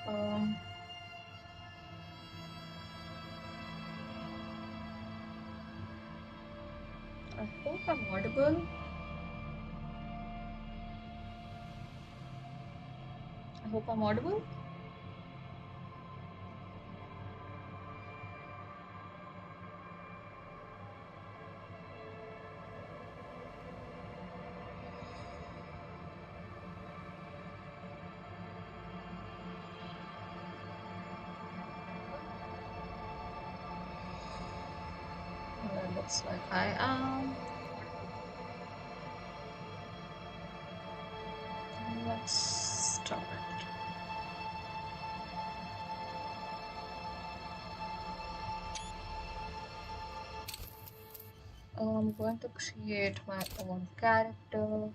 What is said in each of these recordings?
Um, I hope I'm audible. I hope I'm audible. Well, looks like I am. Let's start. I'm going to create my own character.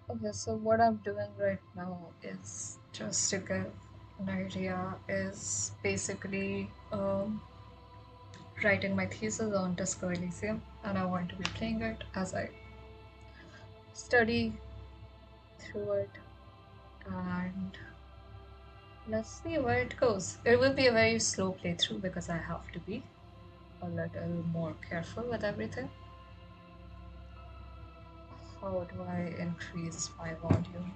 Okay, so what I'm doing right now is just to give an idea is basically writing my thesis on Disco Elysium, and I want to be playing it as I study through it, and let's see where it goes. It will be a very slow playthrough because I have to be a little more careful with everything. How do I increase my volume?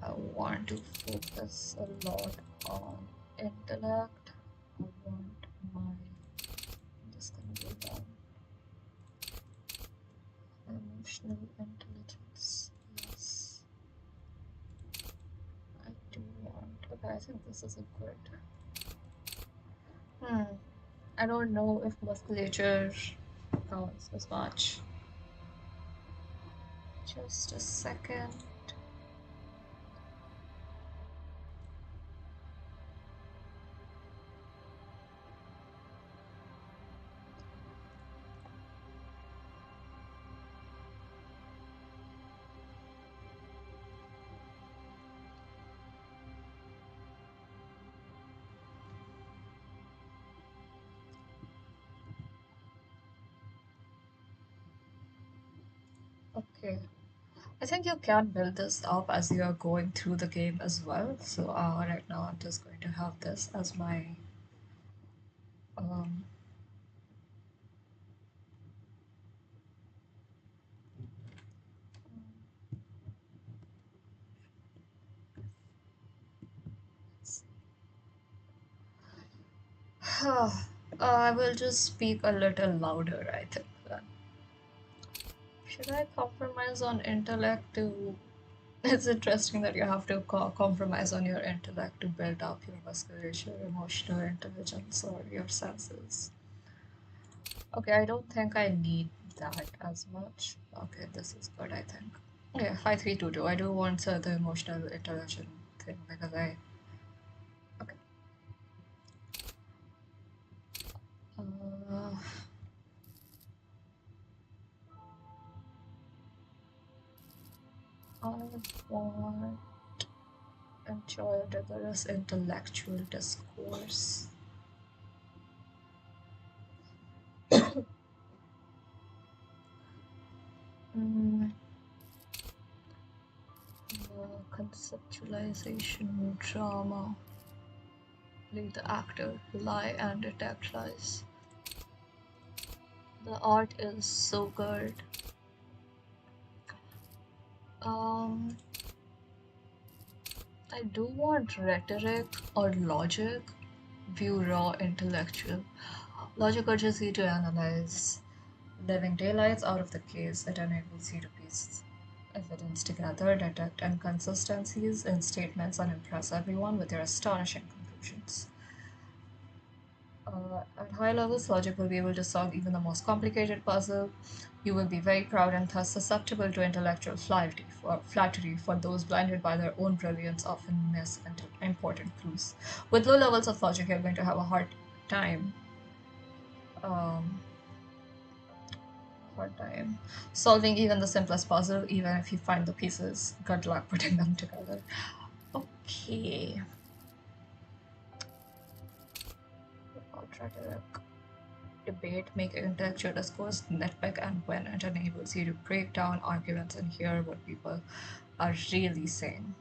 I want to focus a lot on intellect. I want my. I'm just gonna go down. Emotional intelligence. Yes. I do want. Okay, I think this is a good. I don't know if musculature counts as much. Just a second. Okay. I think you can build this up as you are going through the game as well. So right now I'm just going to have this as my um, I will just speak a little louder, I think. Then. Should I compromise on intellect to? It's interesting that you have to compromise on your intellect to build up your musculature, emotional intelligence, or your senses. Okay, I don't think I need that as much. Okay, this is good, I think. Okay, 5322. I do want the emotional intelligence thing because I. Okay. Uh, I want enjoy rigorous intellectual discourse. Mm, conceptualization, drama, play the actor, lie and detect lies. The art is so good. Um, I do want rhetoric or logic, view raw intellectual. Logic urges you to analyze living daylights out of the case. It enables you to piece evidence together, detect inconsistencies in statements, and impress everyone with your astonishing conclusions. At high levels, logic will be able to solve even the most complicated puzzle. You will be very proud and thus susceptible to intellectual flattery, for those blinded by their own brilliance often miss important clues. With low levels of logic, you're going to have a hard time um, hard time solving even the simplest puzzle, even if you find the pieces. Good luck putting them together. Okay. I'll try to like debate, make intellectual discourse, nitpick, and when it enables you to break down arguments and hear what people are really saying.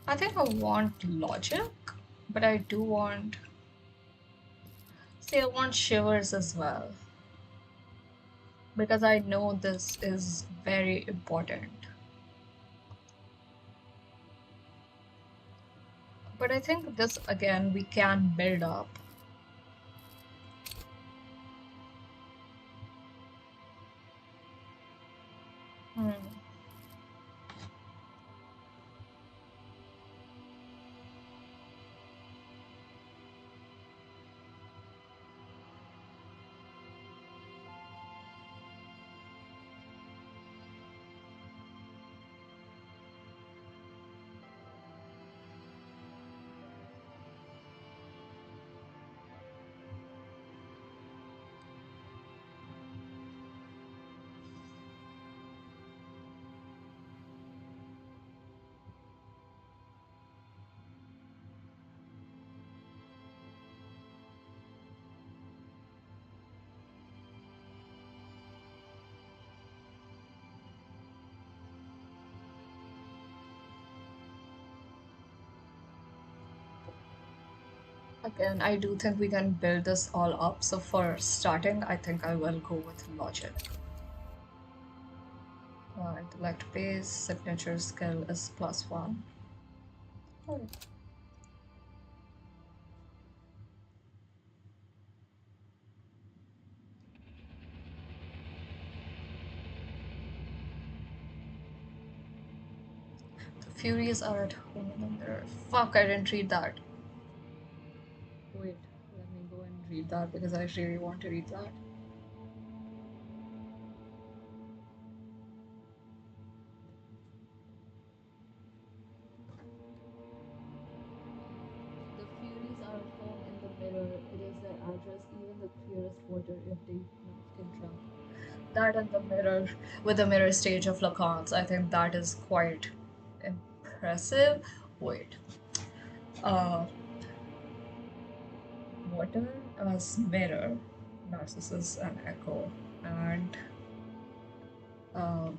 I think I want logic, but I do want. See, I want shivers as well because I know this is very important. But I think this again we can build up. Hmm. Again, I do think we can build this all up. So for starting, I think I will go with logic. Intellect base, signature skill is +1. Oh, the Furies are at home in the mirror. Fuck, I didn't read that. Wait, let me go and read that because I really want to read that. The Furies are at home in the mirror. It is their address, even the clearest water if they can travel. That and the mirror, with the mirror stage of Lacan's, I think that is quite impressive. Wait. Uh, water as mirror, Narcissus and Echo, and um,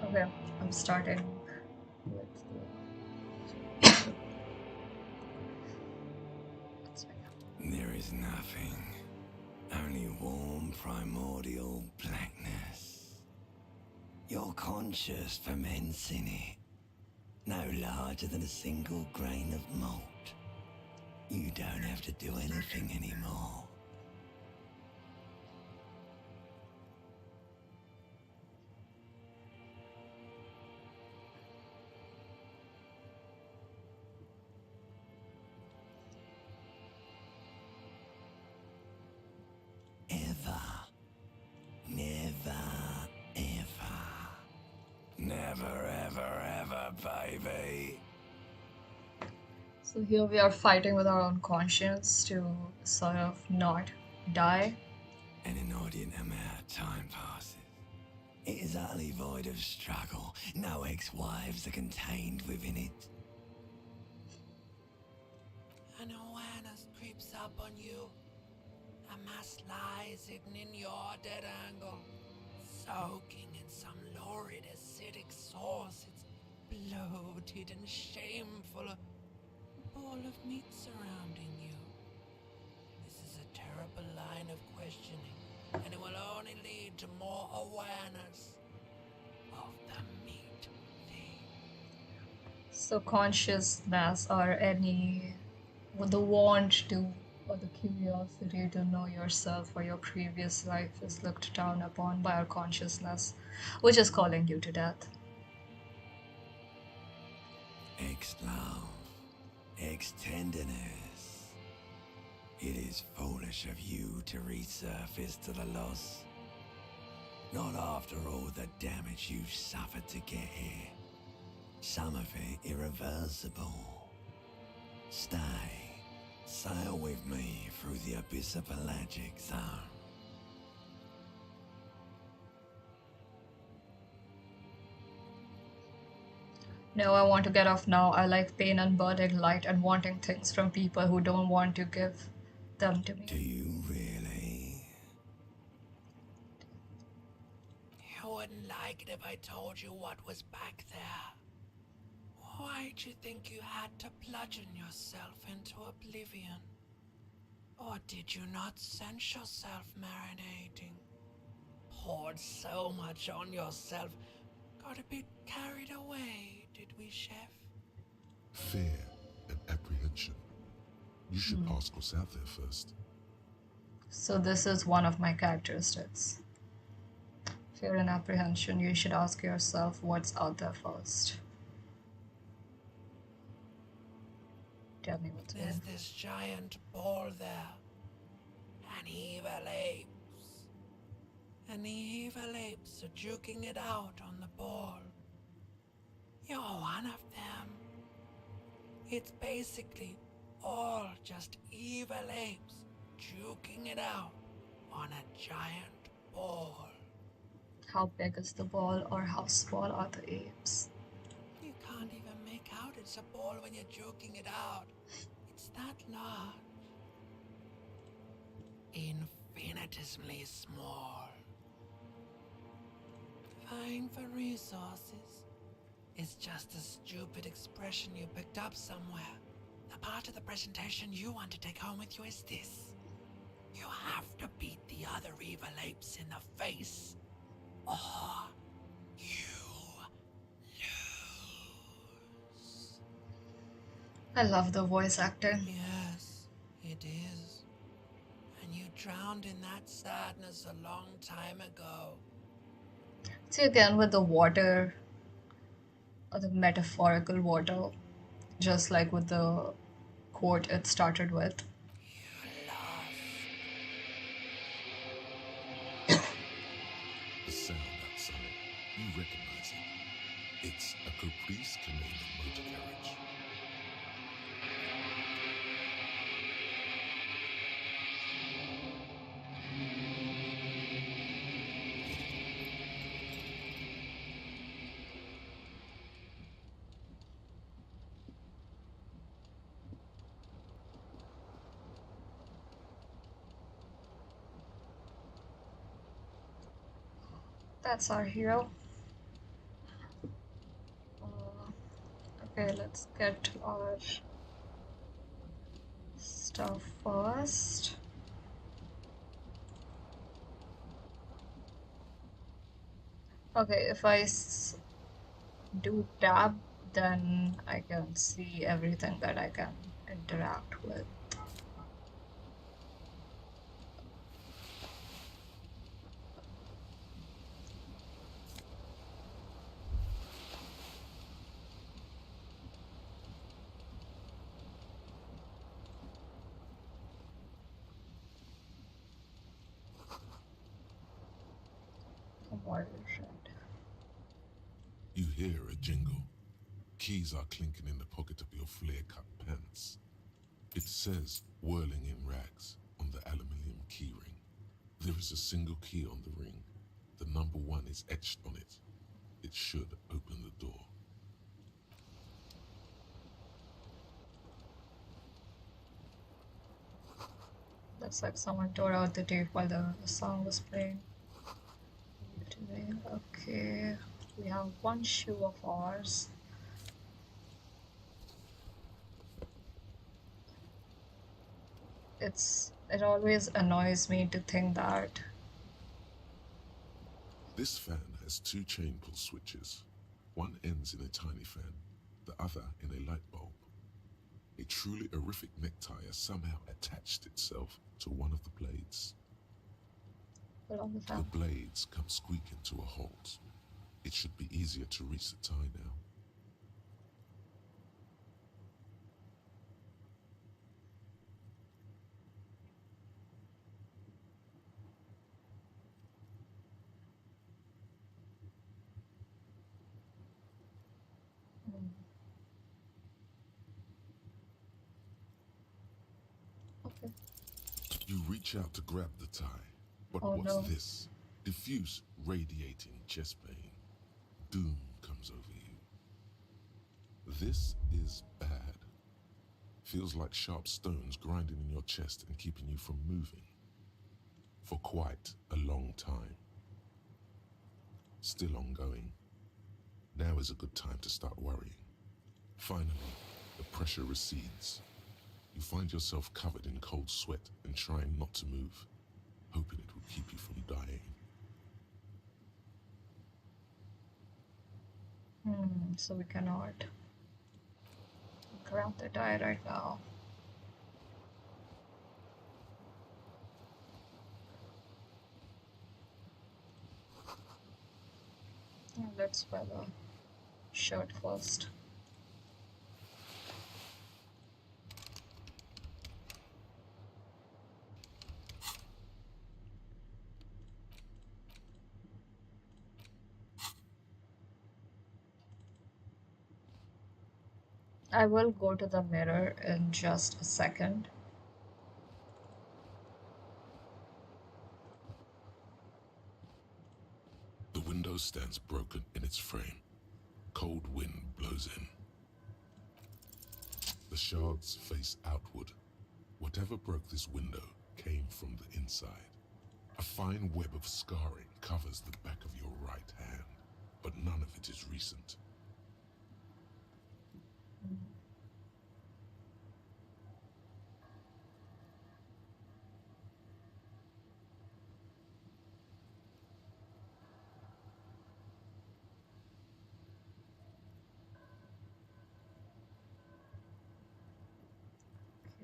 okay, I'm starting with There is nothing, only warm primordial blackness. You're conscious ferments in it, no larger than a single grain of malt. You don't have to do anything anymore. Ever. Never, ever. Never, ever, ever, baby. So here we are fighting with our own conscience to sort of not die. An inordinate amount of time passes. It is utterly void of struggle. No ex-wives are contained within it. An awareness creeps up on you. A mass lies hidden in your dead angle, soaking in some lurid acidic sauce. It's bloated and shameful. A ball of meat surrounding you. This is a terrible line of questioning, and it will only lead to more awareness of the meat thief. So consciousness or any the want to or the curiosity to know yourself or your previous life is looked down upon by our consciousness, which is calling you to death. Ex-love, ex-tenderness. It is foolish of you to resurface to the loss. Not after all the damage you've suffered to get here. Some of it irreversible. Stay. Sail with me through the abyss of pelagic zone. No, I want to get off now. I like pain and burning light and wanting things from people who don't want to give them to Do me. you really? You wouldn't like it if I told you what was back there. Why'd you think you had to bludgeon yourself into oblivion? Or did you not sense yourself marinating? Poured so much on yourself, got a bit carried away, did we, Chef? Fear and apprehension. You should ask what's out there first. So this is one of my characteristics. Fear and apprehension. You should ask yourself what's out there first. Tell me what's There's there. this giant ball there. An evil apes. And the evil apes are juking it out on the ball. You're one of them. It's basically all just evil apes juking it out on a giant ball. How big is the ball or how small are the apes? You can't even make out it's a ball when you're joking it out. It's that large. Infinitesimally small. Vying for resources is just a stupid expression you picked up somewhere. The part of the presentation you want to take home with you is this. You have to beat the other evil apes in the face, or you lose. I love the voice acting. Yes, it is. And you drowned in that sadness a long time ago. See again with the water or the metaphorical water, just like with the quote it started with. You lost. The sound outside, you recognize it. It's a Caprice Canadian motor carriage. That's our hero. Okay, let's get our stuff first. Okay, if I do tab, then I can see everything that I can interact with. You hear a jingle. keys are clinking in the pocket of your flare-cut pants. It says whirling in rags on the aluminium keyring. There is a single key on the ring. The number 1 is etched on it. It should open the door. Looks like someone tore out the tape while the song was playing. Okay, we have one shoe of ours. It always annoys me to think that. This fan has 2 chain pull switches. One ends in a tiny fan, the other in a light bulb. A truly horrific necktie has somehow attached itself to one of the blades. Put on the The fan. blades come squeaking to a halt. It should be easier to reach the tie now. Okay. You reach out to grab the tie, but Oh what's no. this? Diffuse, radiating chest pain. Doom comes over you. This is bad. Feels like sharp stones grinding in your chest and keeping you from moving. For quite a long time. Still ongoing. Now is a good time to start worrying. Finally, the pressure recedes. You find yourself covered in cold sweat and trying not to move, hoping it will keep you from dying. So we cannot grab the die right now. Let's wear the shirt first. I will go to the mirror in just a second. The window stands broken in its frame. Cold wind blows in. The shards face outward. Whatever broke this window came from the inside. A fine web of scarring covers the back of your right hand, but none of it is recent.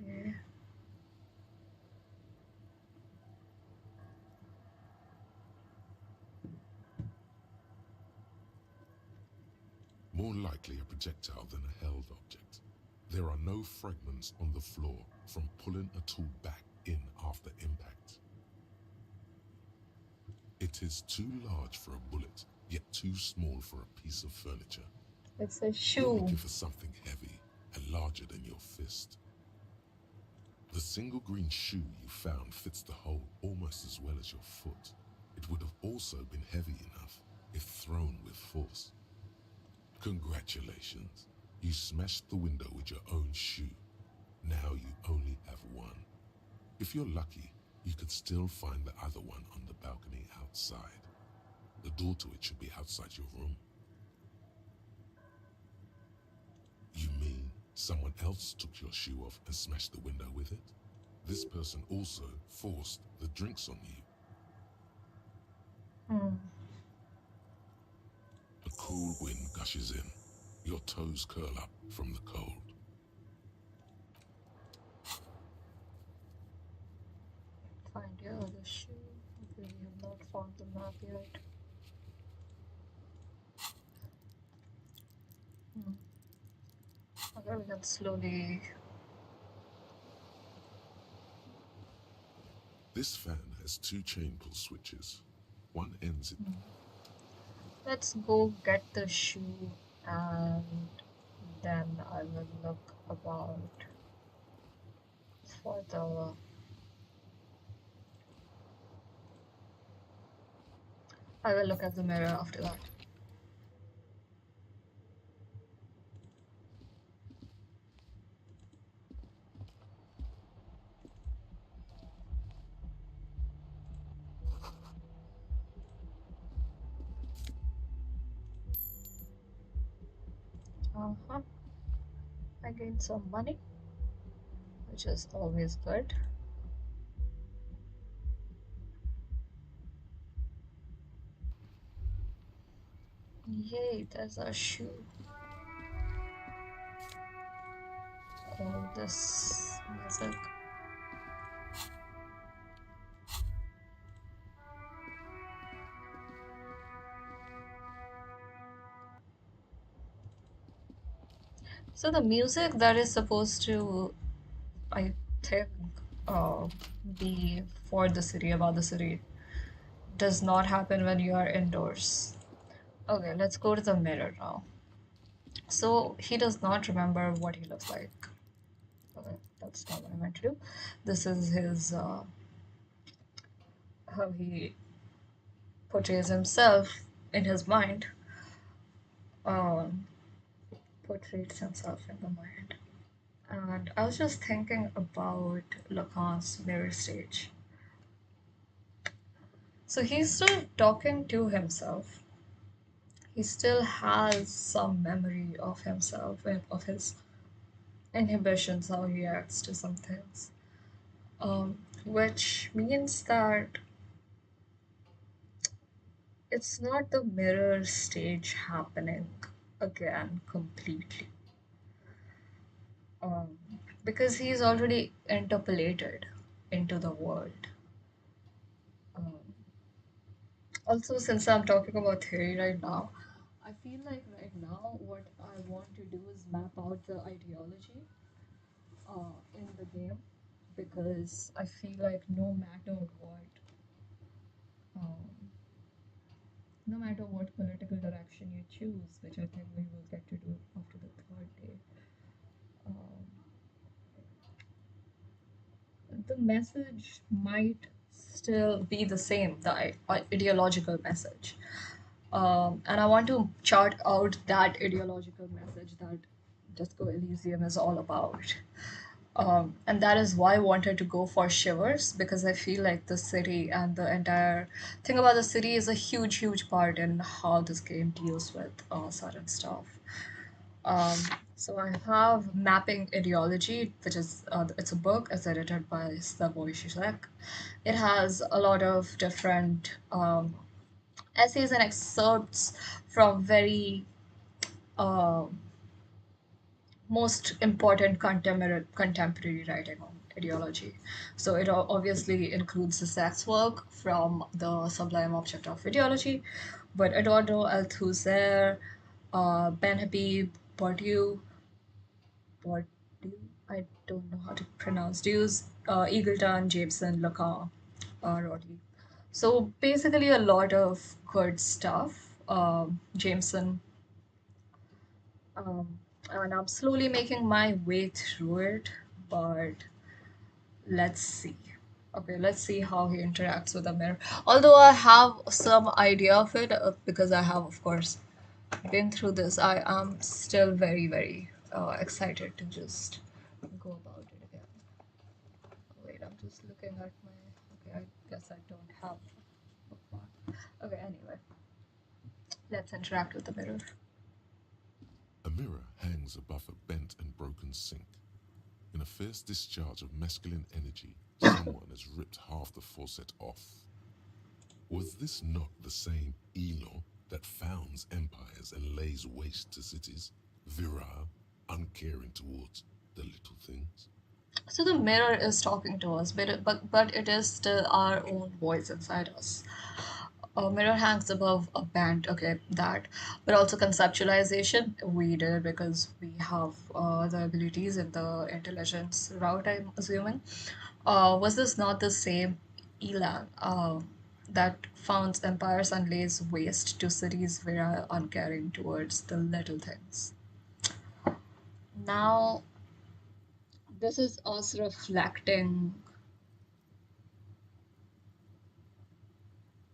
Okay. More likely a projectile than a held object. There are no fragments on the floor from pulling a tool back in after impact. It is too large for a bullet, yet too small for a piece of furniture. It's a You're shoe. looking for something heavy and larger than your fist. The single green shoe you found fits the hole almost as well as your foot. It would have also been heavy enough if thrown with force. Congratulations. You smashed the window with your own shoe. Now you only have one. If you're lucky, you could still find the other one on the balcony outside. The door to it should be outside your room. You mean someone else took your shoe off and smashed the window with it? This person also forced the drinks on you. A cool wind gushes in. Your toes curl up from the cold. Find your other shoe. Okay, we have not found the map yet. Okay, we can slowly. This fan has 2 chain pull switches. One ends in... Let's go get the shoe and Then I will look about for the. I will look at the mirror after that. Uh-huh. I gained some money, which is always good. Yay, there's a shoe. Oh, this music. So the music that is supposed to, I think, uh, be for the city, about the city, does not happen when you are indoors. Okay, let's go to the mirror now. So he does not remember what he looks like. Okay, that's not what I meant to do. This is his, how he portrays himself in his mind, um, portrays himself in the mind. And I was just thinking about Lacan's mirror stage. So he's still talking to himself. He still has some memory of himself and of his inhibitions, how he acts to some things. Which means that it's not the mirror stage happening again completely. Um, because he's already interpolated into the world. Um, Also, since I'm talking about theory right now, I feel like right now what I want to do is map out the ideology in the game because I feel like um, no matter what political direction you choose, which I think we will get to do after the third day, um, the message might still be the same, the ideological message. And I want to chart out that ideological message that Disco Elysium is all about. And that is why I wanted to go for Shivers because I feel like the city and the entire thing about the city is a huge, huge part in how this game deals with certain stuff. Um, so I have Mapping Ideology, which is it's a book. It's edited by Slavoj Žižek. It has a lot of different essays and excerpts from very uh, most important contemporary writing on ideology. So it obviously includes the sex work from the Sublime Object of Ideology, but Eduardo Althusser, Ben Habib, Bourdieu, Bourdieu, I don't know how to pronounce Dewes, Eagleton, Jameson, Lacan, Roddy. So basically a lot of good stuff. Jameson, um, and I'm slowly making my way through it, but let's see. Okay, let's see how he interacts with the mirror. Although I have some idea of it because I have, of course, been through this, I am still very, very excited to just go about it again. Wait, I'm just looking at my. Okay, I guess I don't have a bookmark. Okay, anyway, let's interact with the mirror. A mirror hangs above a bent and broken sink. In a fierce discharge of masculine energy, someone has ripped half the faucet off. Was this not the same Elo that founds empires and lays waste to cities, virile, uncaring towards the little things? So the mirror is talking to us, but it is still our own voice inside us. A mirror hangs above a band, okay, that, but also conceptualization. We did because we have the abilities in the intelligence route, I'm assuming. Was this not the same Elan that founds empires and lays waste to cities where are uncaring towards the little things? Now, this is us reflecting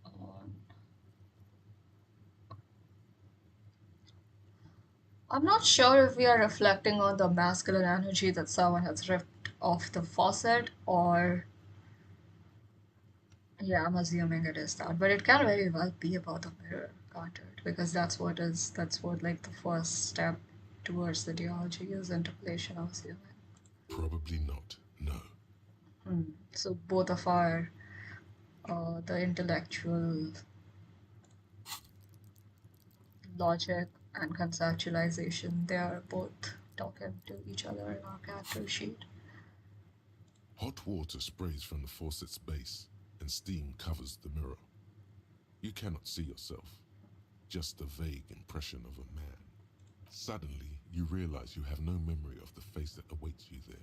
on. I'm not sure if we are reflecting on the masculine energy that someone has ripped off the faucet, or yeah, I'm assuming it is that, but it can very well be about the mirror, can't it? Because that's what like the first step towards the ideology is interpolation, I'm assuming. Probably not, no. So both of our the intellectual logic and conceptualization, they are both talking to each other in our character sheet. Hot water sprays from the faucet's base, and steam covers the mirror. You cannot see yourself, just a vague impression of a man. Suddenly, you realize you have no memory of the face that awaits you there,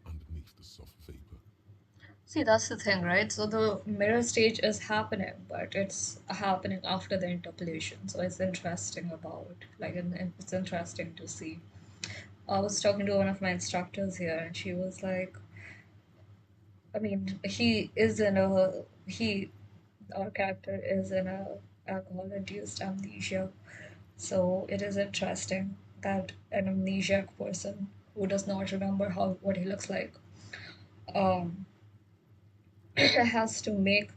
underneath the soft vapor. See, that's the thing, right? So the mirror stage is happening, but it's happening after the interpolation. So it's interesting about, like, it's interesting to see. I was talking to one of my instructors here, and she was like, I mean, our character is in a alcohol-induced amnesia. So it is interesting that an amnesiac person who does not remember what he looks like um, has to make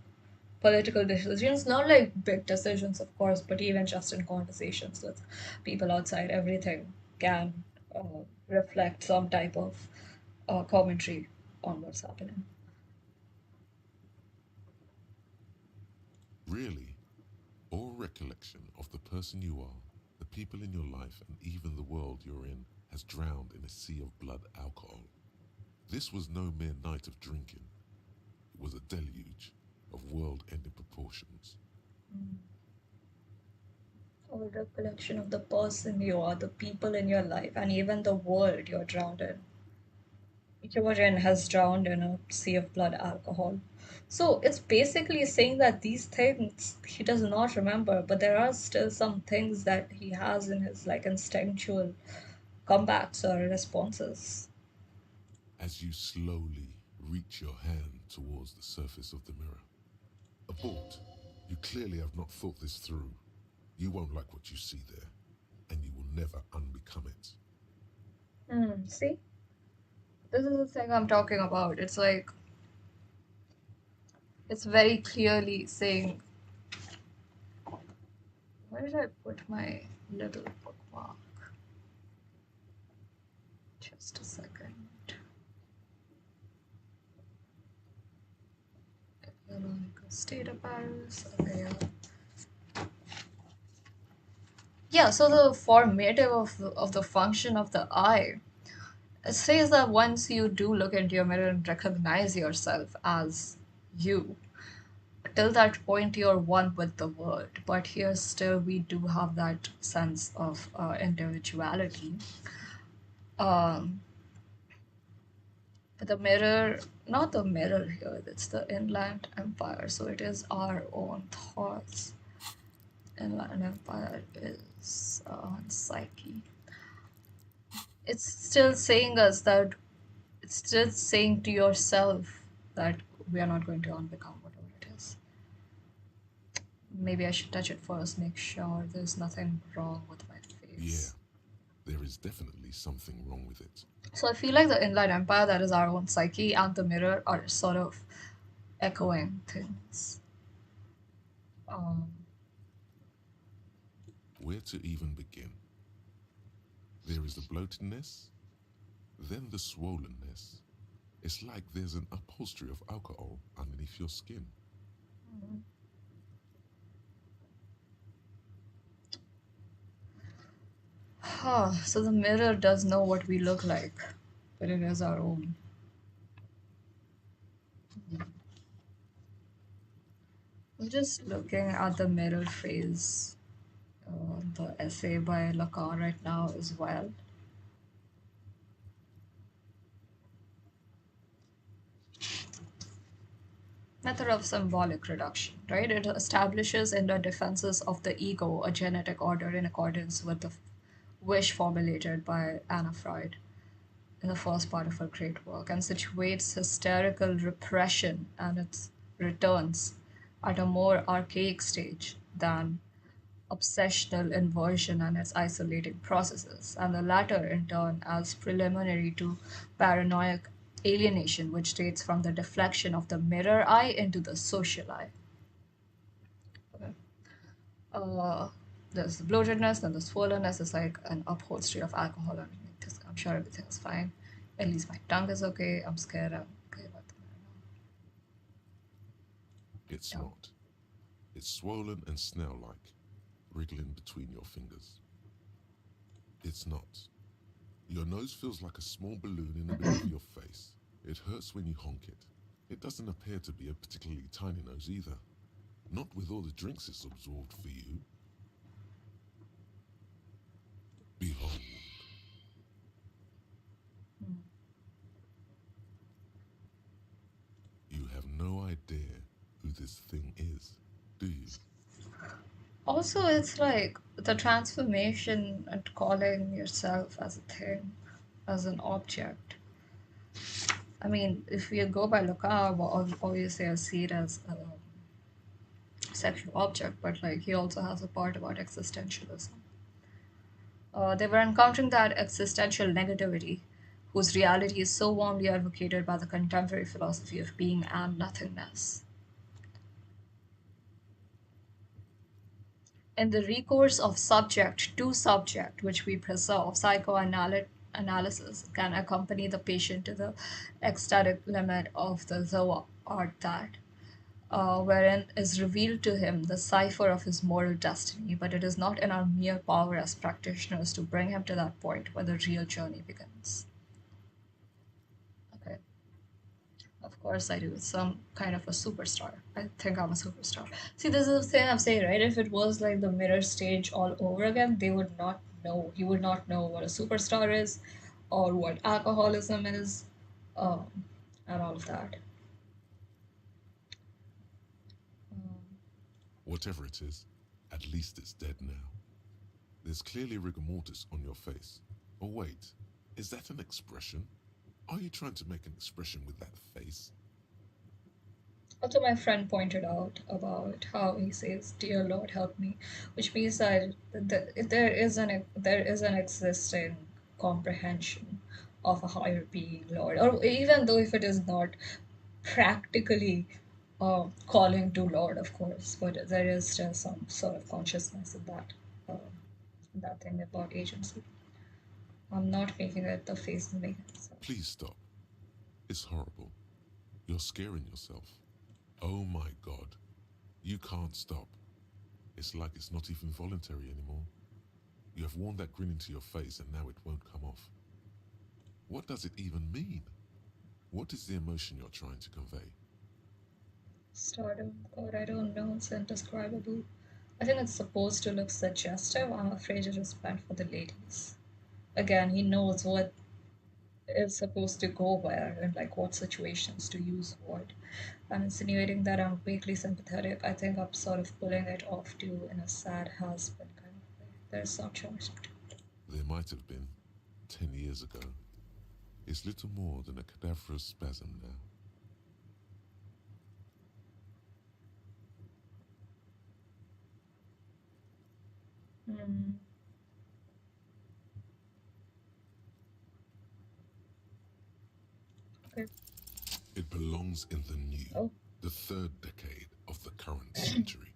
political decisions, not like big decisions, of course, but even just in conversations with people outside, everything can reflect some type of commentary on what's happening. Really, all recollection of the person you are, the people in your life, and even the world you're in has drowned in a sea of blood alcohol. This was no mere night of drinking, it was a deluge of world ending proportions. Or recollection of the person you are, the people in your life, and even the world you're drowned in. Urine has drowned in a sea of blood alcohol. So it's basically saying that these things he does not remember, but there are still some things that he has in his like instinctual comebacks or responses. As you slowly reach your hand towards the surface of the mirror, abort. You clearly have not thought this through. You won't like what you see there, and you will never unbecome it. See, this is the thing I'm talking about. It's like it's very clearly saying, where did I put my little bookmark? Just a second. Like a state of Paris. Okay, yeah. Yeah, so the formative of the function of the eye, it says that once you do look into your mirror and recognize yourself as you, till that point you're one with the world. But here still we do have that sense of individuality. Um, but the mirror, not the mirror here, it's the inland empire. So it is our own thoughts. Inland empire is psyche. It's still saying us that it's still saying to yourself that we are not going to unbecome whatever it is. Maybe I should touch it first, make sure there's nothing wrong with my Yeah, face. there is definitely something wrong with it. So I feel like the inline empire, that is our own psyche, and the mirror are sort of echoing things. Um, Where to even begin? There is the bloatedness, then the swollenness. It's like there's an upholstery of alcohol underneath your skin. so the mirror does know what we look like, but it is our own. I'm just looking at the mirror phrase, the essay by Lacan right now as well. Method of symbolic reduction, right? It establishes in the defenses of the ego a genetic order in accordance with the wish formulated by Anna Freud in the first part of her great work and situates hysterical repression and its returns at a more archaic stage than obsessional inversion and its isolating processes, and the latter, in turn, as preliminary to paranoid alienation, which dates from the deflection of the mirror eye into the social eye. Okay. Uh, there's the bloatedness, then the swollenness is like an upholstery of alcohol underneath this. I'm sure everything is fine. At least my tongue is okay. I'm scared. I'm okay about the mirror It's now. not. It's swollen and snail like, wriggling between your fingers. It's not. Your nose feels like a small balloon in the middle of your face. It hurts when you honk it. It doesn't appear to be a particularly tiny nose either. Not with all the drinks it's absorbed for you. Behold. You have no idea who this thing is, do you? Also, it's like the transformation and calling yourself as a thing, as an object. I mean, if we go by Lacan, well, obviously I see it as a sexual object, but like he also has a part about existentialism. They were encountering that existential negativity, whose reality is so warmly advocated by the contemporary philosophy of being and nothingness. In the recourse of subject to subject, which we preserve, psychoanalysis can accompany the patient to the ecstatic limit of the thou art that, wherein is revealed to him the cipher of his moral destiny, but it is not in our mere power as practitioners to bring him to that point where the real journey begins. Okay. Of course I do. Some kind of a superstar. I think I'm a superstar. See, this is the thing I'm saying, right? If it was like the mirror stage all over again, they would not know. He would not know what a superstar is or what alcoholism is, um, and all of that. Whatever it is, at least it's dead now. There's clearly rigor mortis on your face. Oh wait, is that an expression? Are you trying to make an expression with that face? Also, my friend pointed out about how he says, "Dear Lord, help me," which means that there is an existing comprehension of a higher being, Lord, or even though if it is not practically calling to Lord, of course, but there is still some sort of consciousness in that thing about agency. I'm not making it. The face is making it. So. Please stop. It's horrible. You're scaring yourself. Oh my god. You can't stop. It's like it's not even voluntary anymore. You have worn that grin into your face and now it won't come off. What does it even mean? What is the emotion you're trying to convey? Stardom, God, I don't know. It's indescribable. I think it's supposed to look suggestive. I'm afraid it is meant for the ladies. Again, he knows what is supposed to go where and like what situations to use what. I'm insinuating that I'm vaguely sympathetic. I think I'm sort of pulling it off too in a sad husband kind of way. There's some charge to it. There might have been 10 years ago. It's little more than a cadaverous spasm now. Mm, okay. It belongs in the new, Oh, the third decade of the current century.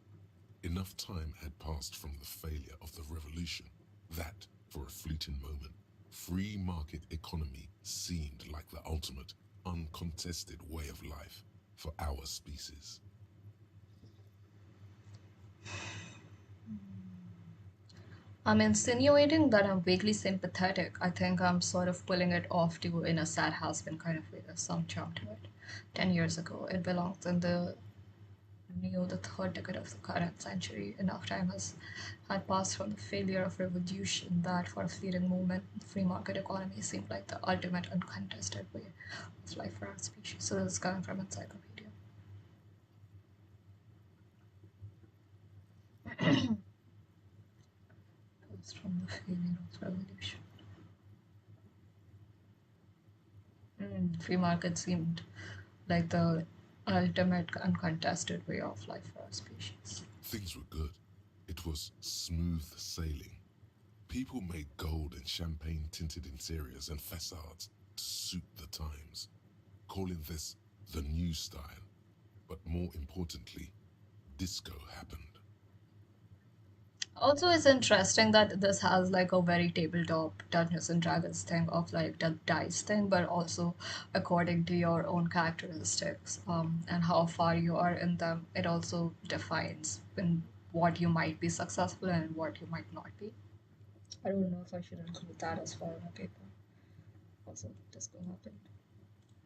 Enough time had passed from the failure of the revolution that, for a fleeting moment, free market economy seemed like the ultimate, uncontested way of life for our species. I'm insinuating that I'm vaguely sympathetic. I think I'm sort of pulling it off too in a sad husband kind of way. There's some charm to it. 10 years ago, it belongs in the the third decade of the current century. Enough time had passed from the failure of revolution that for a fleeting moment, free market economy seemed like the ultimate uncontested way of life for our species. So this is coming from encyclopedia. from the failure of revolution. Free market seemed like the ultimate uncontested way of life for our species. Things were good. It was smooth sailing. People made gold and champagne tinted interiors and facades to suit the times, calling this the new style. But more importantly, disco happened. Also, it's interesting that this has like a very tabletop Dungeons and Dragons thing of like the dice thing, but also according to your own characteristics and how far you are in them, it also defines in what you might be successful and what you might not be. I don't know if I should include that as far on a paper. Also, this will happen.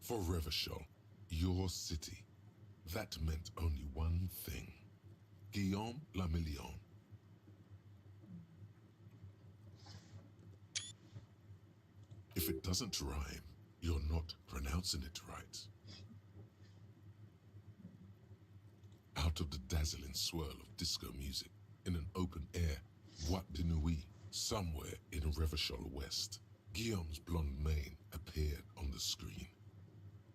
For Revachol, your city, that meant only one thing. Guillaume Lamillion. If it doesn't rhyme, you're not pronouncing it right. Out of the dazzling swirl of disco music, in an open air boîte de nuit somewhere in Revachol West, Guillaume's blonde mane appeared on the screen.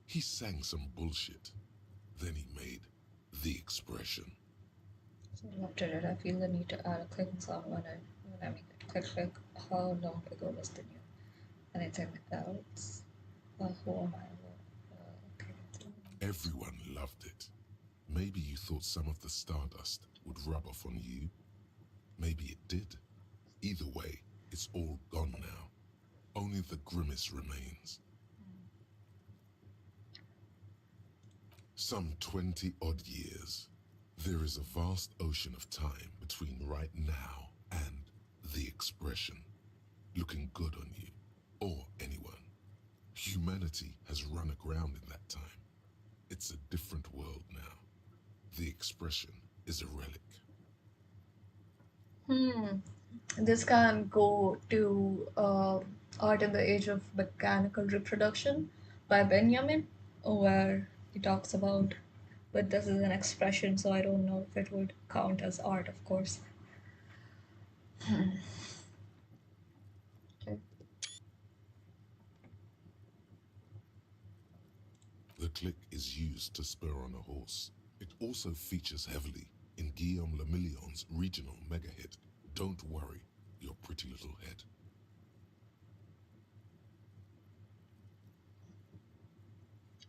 He sang some bullshit. Then he made the expression. So after it, I feel the need to add a clicking sound when I make it. Click, click. How long ago was the new? Anything else? Who am I? Okay. Everyone loved it. Maybe you thought some of the stardust would rub off on you. Maybe it did. Either way, it's all gone now. Only the grimace remains. Some 20 odd years. There is a vast ocean of time between right now and the expression. Looking good on you, or anyone. Humanity has run aground in that time. It's a different world now. The expression is a relic. This can go to Art in the Age of Mechanical Reproduction by Benjamin, where he talks about, but this is an expression, so I don't know if it would count as art, of course. Okay. The click is used to spur on a horse. It also features heavily in Guillaume Lamillion's regional mega hit, Don't Worry, Your Pretty Little Head.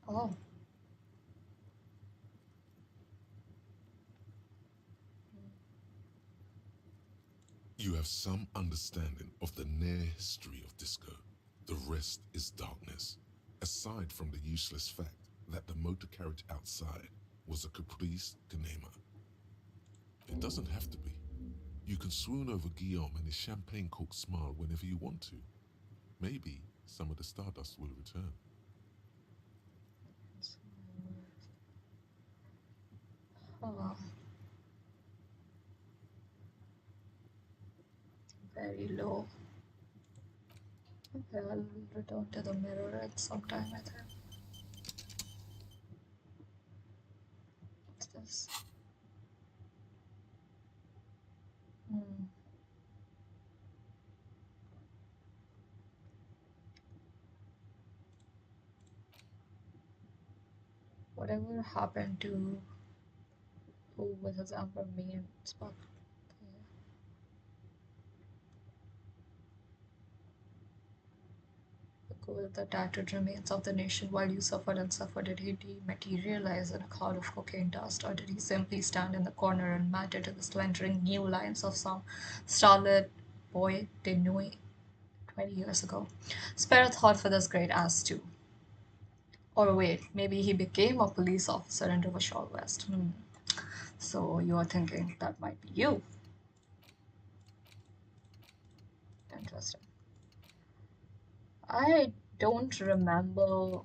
Oh, You have some understanding of the near history of disco. The rest is darkness, aside from the useless fact that the motor carriage outside was a caprice canema. It doesn't have to be. You can swoon over Guillaume and his champagne cork smile whenever you want to. Maybe some of the stardust will return. oh, very low. Okay, I'll return to the mirror at some time, I think. What's this? Hmm. Whatever happened to who was his Amber Me and Spock? Okay. With the tattered remains of the nation while you suffered and suffered, did he dematerialize in a cloud of cocaine dust, or did he simply stand in the corner and matter to the slendering new lines of some starlit boy de nuit 20 years ago? Spare a thought for this great ass too. Or wait, maybe he became a police officer in Rivershore West. So you are thinking that might be you. Interesting. I don't remember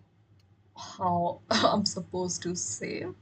how I'm supposed to save.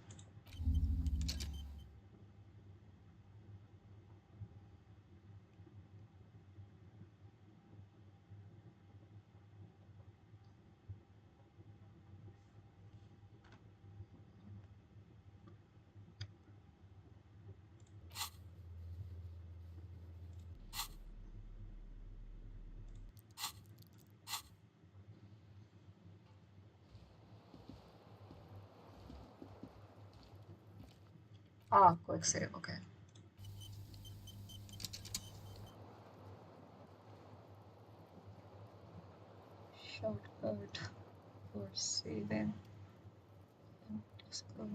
Ah, quick save, okay. Shortcut for saving. Let's go.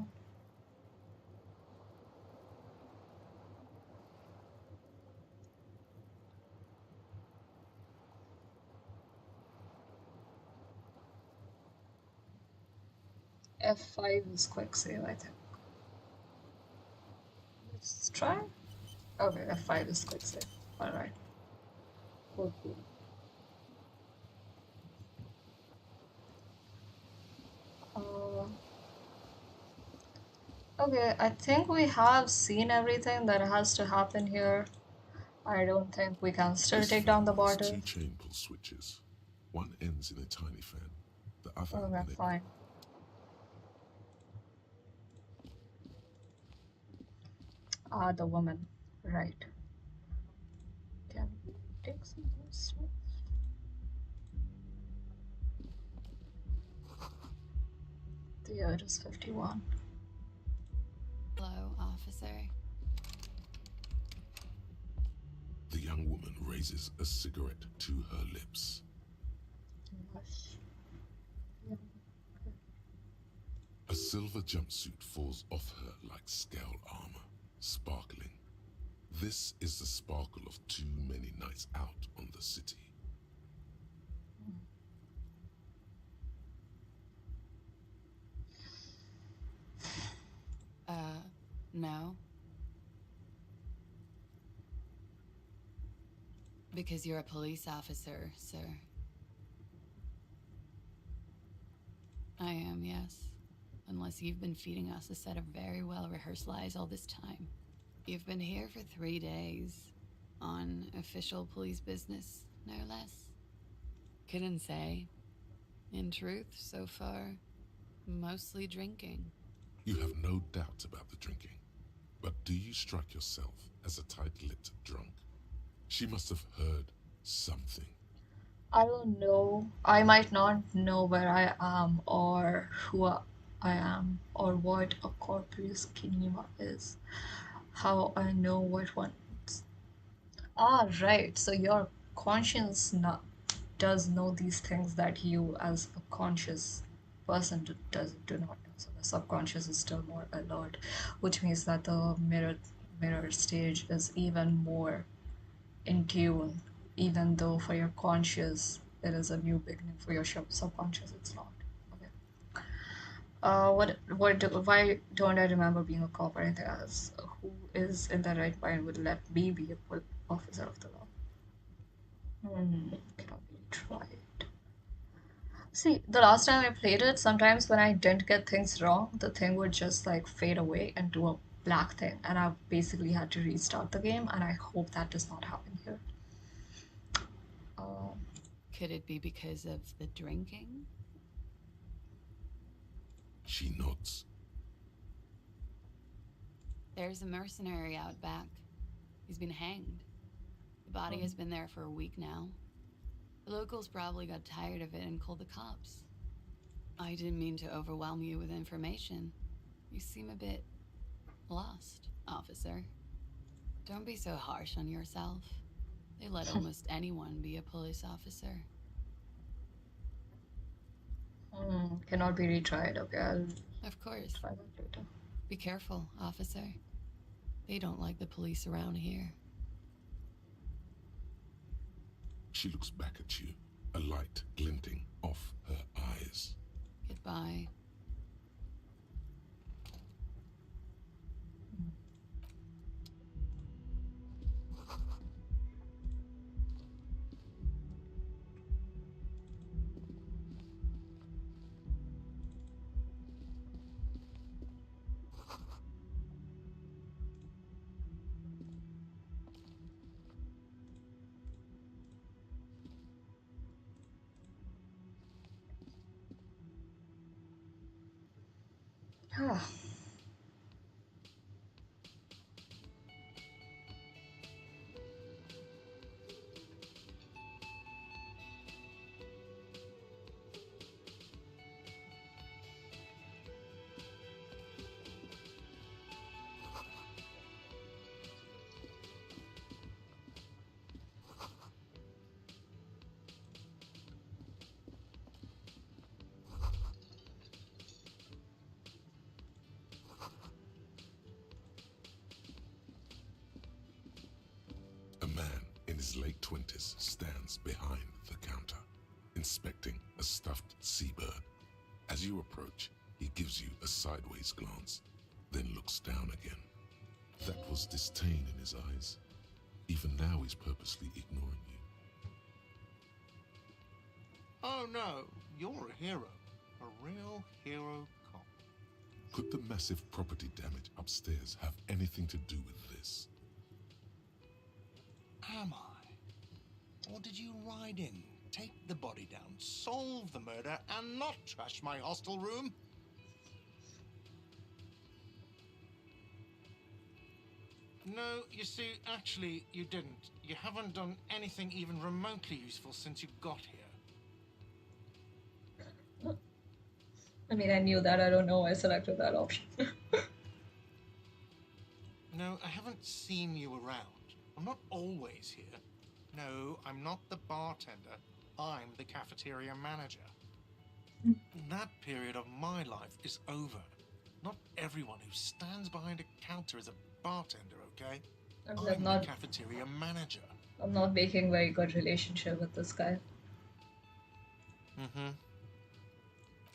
F5 is quick save, I think. Let's try. Okay, F5 is quick save. Alright. Cool, cool. Uh, okay, I think we have seen everything that has to happen here. I don't think we can still This take fan down the has bottle. two chain pull switches. One ends in a tiny fan, the other Okay, in a... fine. Ah, the woman. Right. Can we take some more stuff? The year is 51. Hello, officer. The young woman raises a cigarette to her lips. Gosh. Yeah. A silver jumpsuit falls off her like scale armor, sparkling. This is the sparkle of too many nights out on the city. No. Because you're a police officer, sir. I am, yes. Unless you've been feeding us a set of very well-rehearsed lies all this time. You've been here for 3 days. On official police business, no less. Couldn't say. In truth, so far, mostly drinking. You have no doubt about the drinking. But do you strike yourself as a tight-lipped drunk? She must have heard something. I don't know. I might not know where I am or who I am or what a corpus kinema is. How I know what one is. Ah, right. So your conscience does know these things that you, as a conscious person, do not know. So the subconscious is still more alert, which means that the mirror stage is even more in tune, even though for your conscious it is a new beginning. For your subconscious, it's not. Okay. Why don't I remember being a cop or anything else? Who is in the right mind would let me be a officer of the law? Cannot be tried. See, the last time I played it, sometimes when I didn't get things wrong, the thing would just like fade away and do a black thing, and I basically had to restart the game, and I hope that does not happen here. Um, Could it be because of the drinking? She nods. There's a mercenary out back. He's been hanged. The body has been there for a week now. The locals probably got tired of it and called the cops. I didn't mean to overwhelm you with information. You seem a bit lost, officer. Don't be so harsh on yourself. They let almost anyone be a police officer. Cannot be retried. Okay, I'll Of course. try that later. Be careful, officer. They don't like the police around here. She looks back at you, a light glinting off her eyes. Goodbye. Ah, his late 20s, stands behind the counter, inspecting a stuffed seabird. As you approach, he gives you a sideways glance, then looks down again. That was disdain in his eyes. Even now he's purposely ignoring you. Oh no, you're a hero. A real hero cop. Could the massive property damage upstairs have anything to do with this? Am I? Or did you ride in, take the body down, solve the murder, and not trash my hostel room? No, you see, actually, you didn't. You haven't done anything even remotely useful since you got here. I mean, I knew that. I don't know why I selected that option. No, I haven't seen you around. I'm not always here. No, I'm not the bartender. I'm the cafeteria manager. That period of my life is over. Not everyone who stands behind a counter is a bartender, okay? I'm the cafeteria manager. I'm not making very good relationship with this guy. Mm-hmm.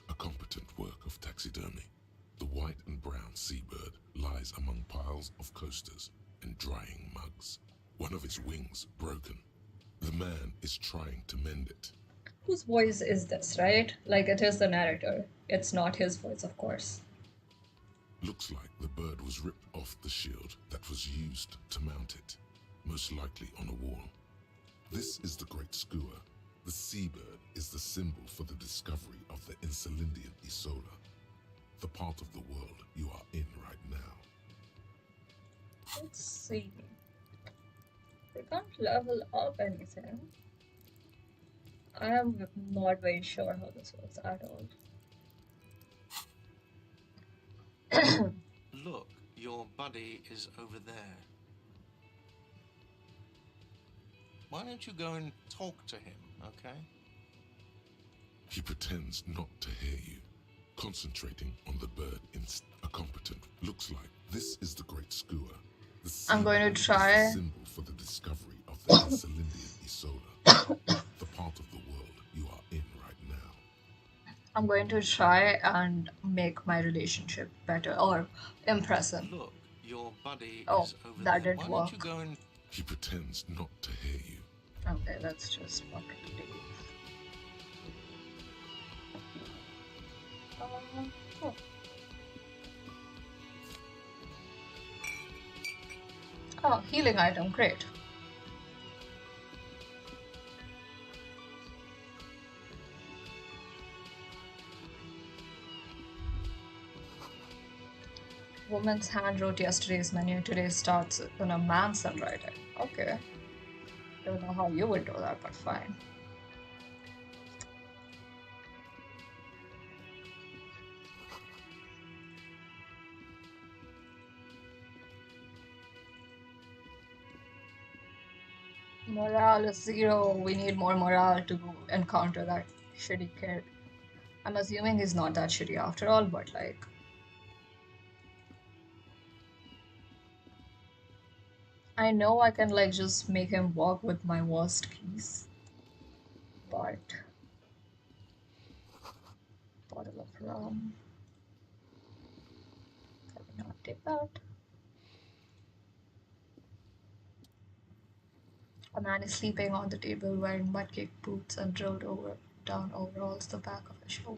A competent work of taxidermy. The white and brown seabird lies among piles of coasters and drying mugs. One of its wings broken. The man is trying to mend it. Whose voice is this, right? Like, it is the narrator. It's not his voice, of course. Looks like the bird was ripped off the shield that was used to mount it, most likely on a wall. This is the Great Skua. The seabird is the symbol for the discovery of the Insulindian Isola, the part of the world you are in right now. Let's see. We can't level up anything. I am not very sure how this works at all. Look, your buddy is over there. Why don't you go and talk to him, okay? He pretends not to hear you, concentrating on the bird a competent. Looks like this is the Great Skua. I'm going to try. The symbol for the discovery of the Insulindian Isola, the part of the world you are in right now. I'm going to try and make my relationship better or impress him. Look, your buddy Oh, is over that there. didn't Why work. don't you go and... He pretends not to hear you. Okay, let's just fucking leave. Oh. Oh, healing item, great. Woman's hand wrote yesterday's menu. Today starts on a man's handwriting. Okay. Don't know how you would do that, but fine. Morale is 0. We need more morale to encounter that shitty kid. I'm assuming he's not that shitty after all, but like... I know I can like just make him walk with my worst keys. But... Bottle of rum. Can we not take that? A man is sleeping on the table wearing mudcake boots and drilled down overalls the back of a show.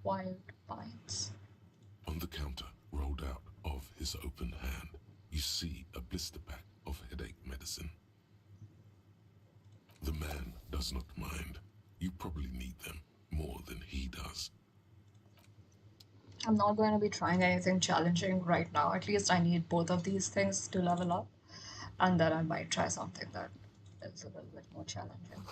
Wild pines. On the counter, rolled out of his open hand, you see a blister pack of headache medicine. The man does not mind. You probably need them more than he does. I'm not going to be trying anything challenging right now. At least I need both of these things to level up. And then I might try something that is a little bit more challenging.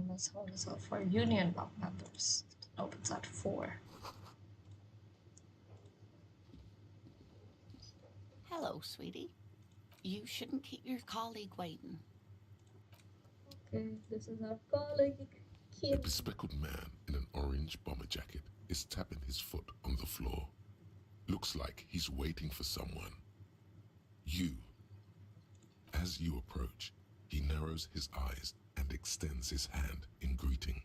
This hall is up for Union members. It opens at 4. Hello, sweetie. You shouldn't keep your colleague waiting. Okay, this is our colleague. A bespectacled man in an orange bomber jacket is tapping his foot on the floor. Looks like he's waiting for someone. You. As you approach, he narrows his eyes and extends his hand in greeting.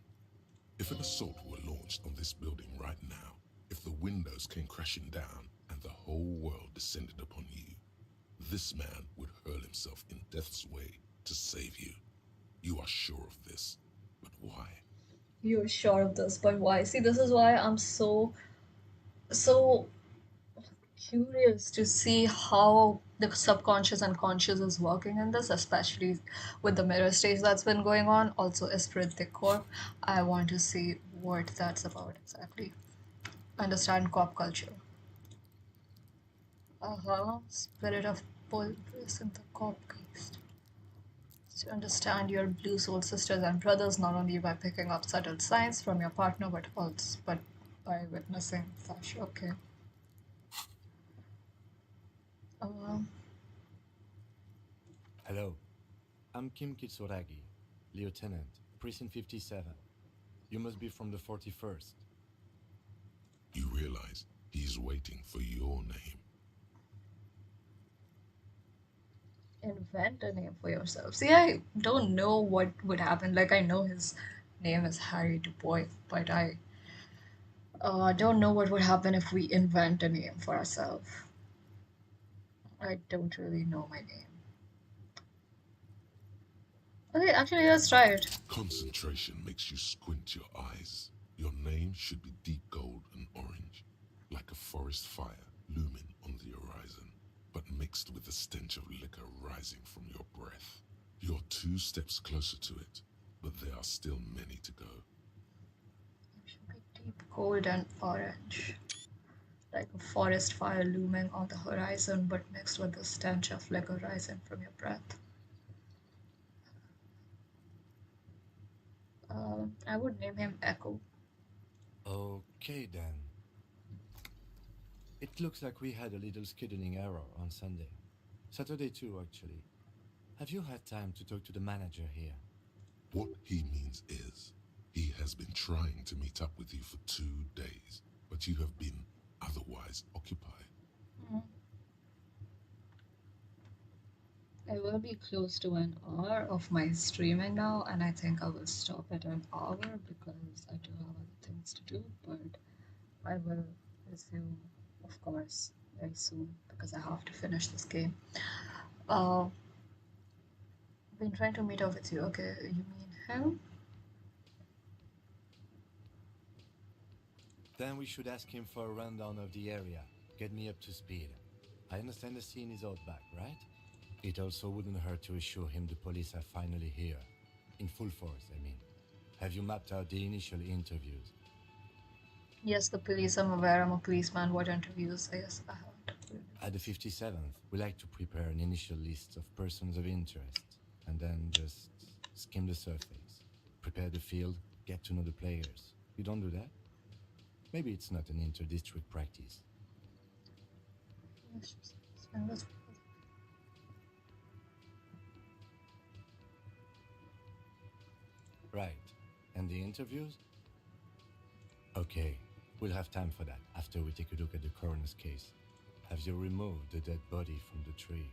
If an assault were launched on this building right now, if the windows came crashing down and the whole world descended upon you, this man would hurl himself in death's way to save you. You are sure of this, but why? You're sure of this, but why? See, this is why I'm so curious to see how the subconscious and conscious is working in this, especially with the mirror stage that's been going on. Also, Esprit de Corps. I want to see what that's about exactly. Understand cop culture. Spirit of boldness in the cop beast. To understand your blue soul sisters and brothers not only by picking up subtle signs from your partner, but by witnessing such. Okay. Um, Hello, I'm Kim Kitsuragi, Lieutenant, Precinct 57. You must be from the 41st. You realize he's waiting for your name. invent a name for yourself. See, I don't know what would happen. Like, I know his name is Harry Dubois, but I don't know what would happen if we invent a name for ourselves. I don't really know my name. Okay, actually, let's try it. Concentration makes you squint your eyes. Your name should be deep gold and orange, like a forest fire looming on the horizon, but mixed with the stench of liquor rising from your breath. You're 2 steps closer to it, but there are still many to go. It should be deep gold and orange. Like a forest fire looming on the horizon, but mixed with the stench of liquor rising from your breath. I would name him Echo. Okay then. It looks like we had a little scheduling error on Sunday. Saturday too, actually. Have you had time to talk to the manager here? What he means is, he has been trying to meet up with you for 2 days, but you have been otherwise occupied. I will be close to an hour of my streaming now, and I think I will stop at an hour because I do have other things to do, but I will resume, of course, very soon because I have to finish this game. Uh, been trying to meet up with you. Okay, you mean him? Then we should ask him for a rundown of the area. Get me up to speed. I understand the scene is out back, right? It also wouldn't hurt to assure him the police are finally here. In full force, I mean. Have you mapped out the initial interviews? Yes, the police. I'm aware. I'm a policeman. What interviews? Yes, I haven't. At the 57th, we like to prepare an initial list of persons of interest, and then just skim the surface. Prepare the field, get to know the players. You don't do that? Maybe it's not an inter-district practice. Right. And the interviews? Okay, we'll have time for that after we take a look at the coroner's case. Have you removed the dead body from the tree?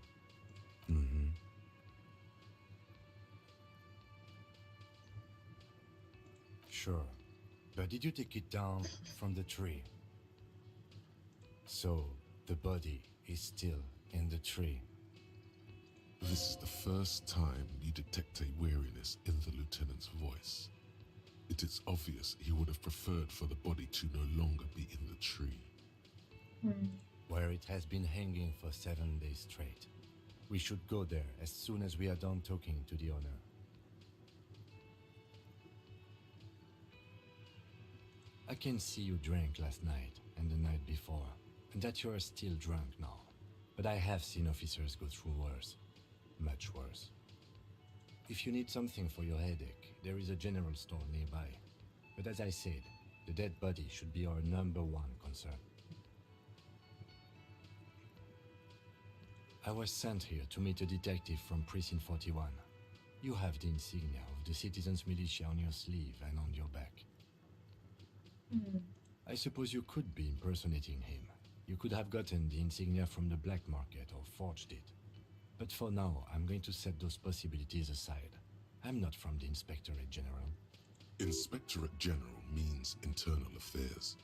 Mm-hmm. Sure. But did you take it down from the tree? So, the body is still in the tree. This is the first time you detect a weariness in the lieutenant's voice. It is obvious he would have preferred for the body to no longer be in the tree. Where it has been hanging for 7 days straight. We should go there as soon as we are done talking to the owner. I can see you drank last night and the night before, and that you are still drunk now. But I have seen officers go through worse. Much worse. If you need something for your headache, there is a general store nearby. But as I said, the dead body should be our #1 concern. I was sent here to meet a detective from Precinct 41. You have the insignia of the Citizens Militia on your sleeve and on your back. I suppose you could be impersonating him. You could have gotten the insignia from the black market or forged it. But for now, I'm going to set those possibilities aside. I'm not from the Inspectorate General. Inspectorate General means internal affairs.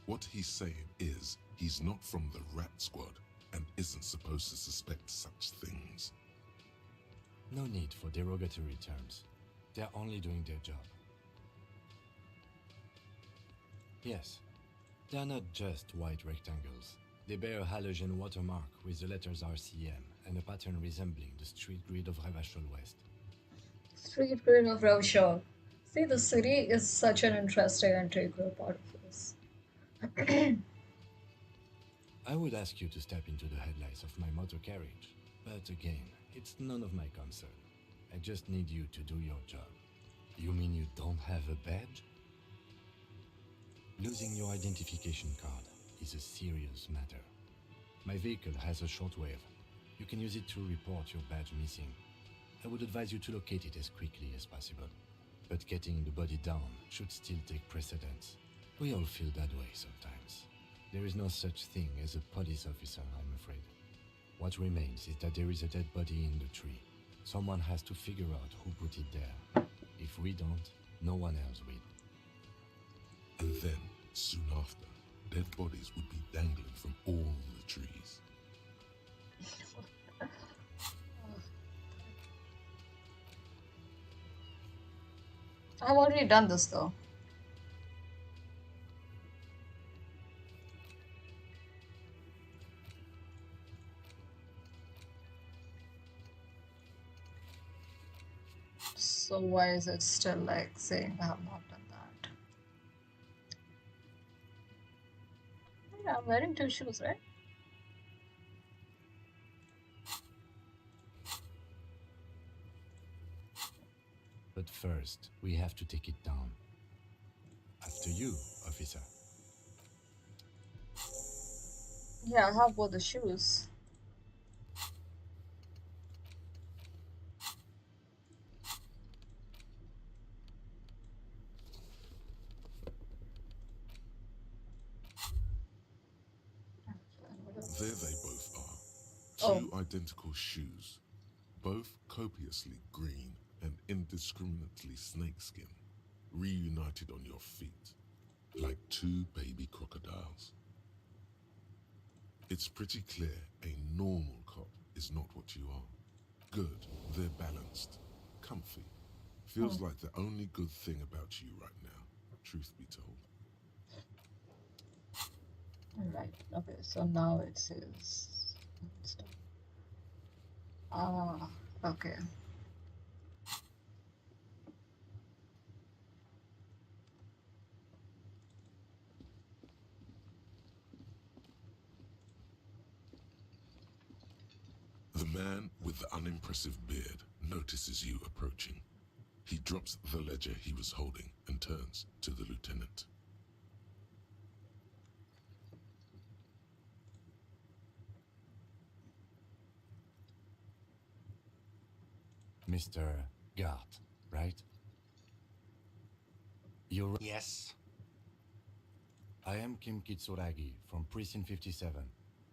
What he's saying is he's not from the Rat Squad and isn't supposed to suspect such things. No need for derogatory terms. They're only doing their job. Yes, they're not just white rectangles. They bear a halogen watermark with the letters RCM and a pattern resembling the street grid of Revachol West. Street grid of Rochelle. See, the city is such an interesting integral part of this. I would ask you to step into the headlights of my motor carriage, but again, it's none of my concern. I just need you to do your job. You mean you don't have a badge? Losing your identification card is a serious matter. My vehicle has a shortwave. You can use it to report your badge missing. I would advise you to locate it as quickly as possible. But getting the body down should still take precedence. We all feel that way sometimes. There is no such thing as a police officer, I'm afraid. What remains is that there is a dead body in the tree. Someone has to figure out who put it there. If we don't, no one else will. And then, soon after, dead bodies would be dangling from all the trees. I've already done this though. So why is it still like saying I have not done that? Yeah, I'm wearing two shoes, right? But first, we have to take it down. After you, officer. Yeah, I have both the shoes. There they both are. Oh, Two identical shoes, both copiously green and indiscriminately snakeskin, reunited on your feet, like two baby crocodiles. It's pretty clear a normal cop is not what you are. Good, they're balanced, comfy. Feels like the only good thing about you right now, truth be told. right. Okay, so now it says. Ah, okay. The man with the unimpressive beard notices you approaching. He drops the ledger he was holding and turns to the lieutenant. Mr. Gart, right? You're... Yes. I am Kim Kitsuragi from Precinct 57.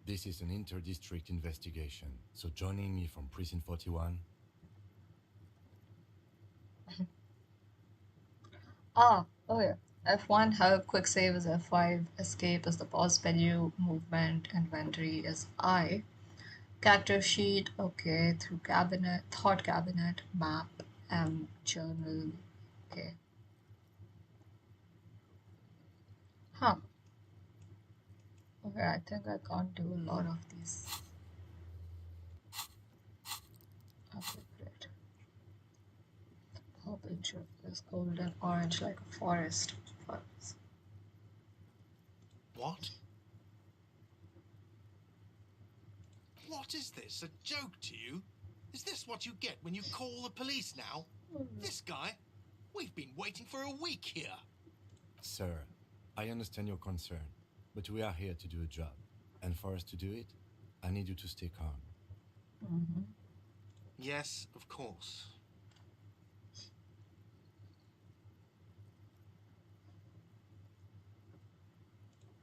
This is an inter-district investigation, so joining me from Precinct 41... Ah, okay. F1 help, quick save is F5, escape is the pause menu, movement, inventory is I. Character sheet, okay, through cabinet, thought cabinet, map, journal, okay. Huh. Okay, I think I can't do a lot of these. Okay, great. Hop into this golden orange like a forest. Forest. What? What is this? A joke to you? Is this what you get when you call the police now? This guy? We've been waiting for a week here. Sir, I understand your concern, but we are here to do a job. And for us to do it, I need you to stay calm. Mm-hmm. Yes, of course.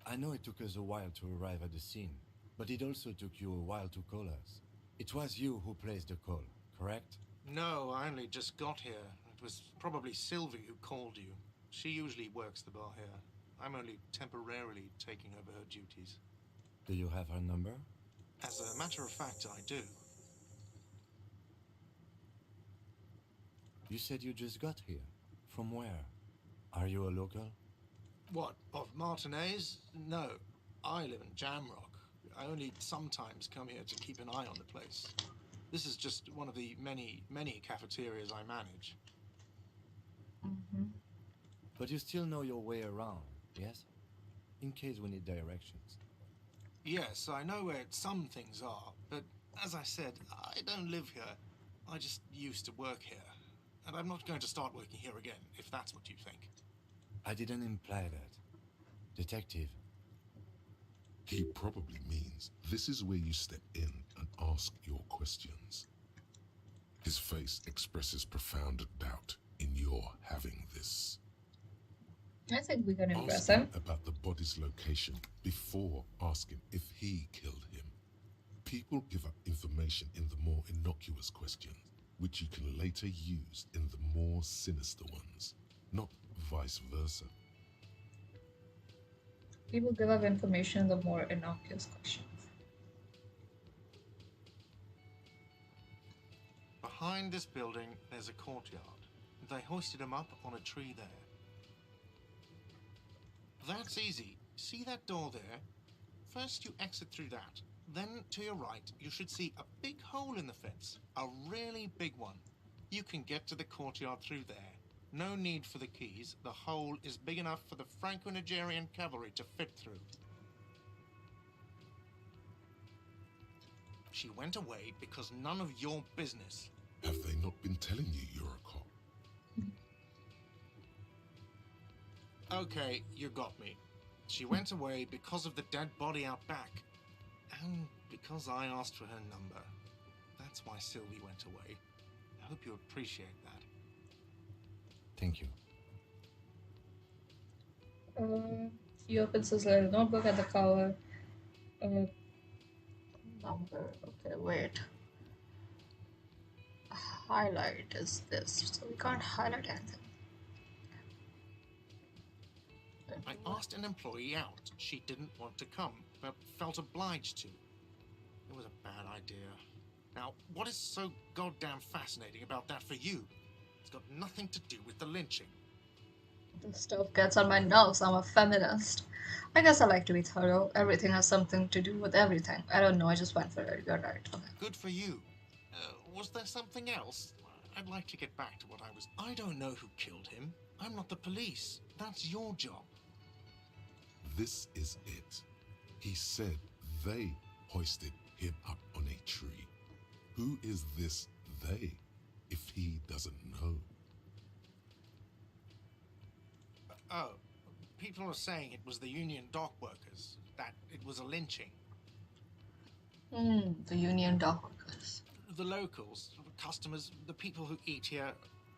I know it took us a while to arrive at the scene, but it also took you a while to call us. It was you who placed the call, correct? No, I only just got here. It was probably Sylvie who called you. She usually works the bar here. I'm only temporarily taking over her duties. Do you have her number? As a matter of fact, I do. You said you just got here. From where? Are you a local? What, of Martinez? No, I live in Jamrock. I only sometimes come here to keep an eye on the place. This is just one of the many cafeterias I manage. But you still know your way around, yes? In case we need directions. Yes, I know where some things are, but as I said, I don't live here. I just used to work here. And I'm not going to start working here again, if that's what you think. I didn't imply that. Detective, He probably means this is where you step in and ask your questions. His face expresses profound doubt in your having this. I think we can impress Ask him. him about the body's location before asking if he killed him. People give up information in the more innocuous questions, which you can later use in the more sinister ones, not vice versa. People give up information in the more innocuous questions. Behind this building, there's a courtyard. They hoisted him up on a tree there. That's easy. See that door there? First you exit through that. Then to your right, you should see a big hole in the fence. A really big one. You can get to the courtyard through there. No need for the keys. The hole is big enough for the Franco-Nigerian cavalry to fit through. She went away because none of your business. Have they not been telling you you're a cop? Okay, you got me. She went away because of the dead body out back. And because I asked for her number. That's why Sylvie went away. I hope you appreciate that. thank you. He opens his little notebook at the cover. Number. Okay, wait. Highlight is this, so we can't highlight anything. I asked an employee out. She didn't want to come, but felt obliged to. It was a bad idea. Now, what is so goddamn fascinating about that for you? It's got nothing to do with the lynching. This stuff gets on my nerves. I'm a feminist. I guess I like to be thorough. Everything has something to do with everything. I don't know, I just went for it. You're right. Okay. Good for you. Was there something else? I'd like to get back to what I was. I don't know who killed him. I'm not the police. That's your job. This is it. He said they hoisted him up on a tree. Who is this they, if he doesn't know? Oh, people are saying it was the union dock workers, that it was a lynching. The union dock workers. The locals, customers, the people who eat here,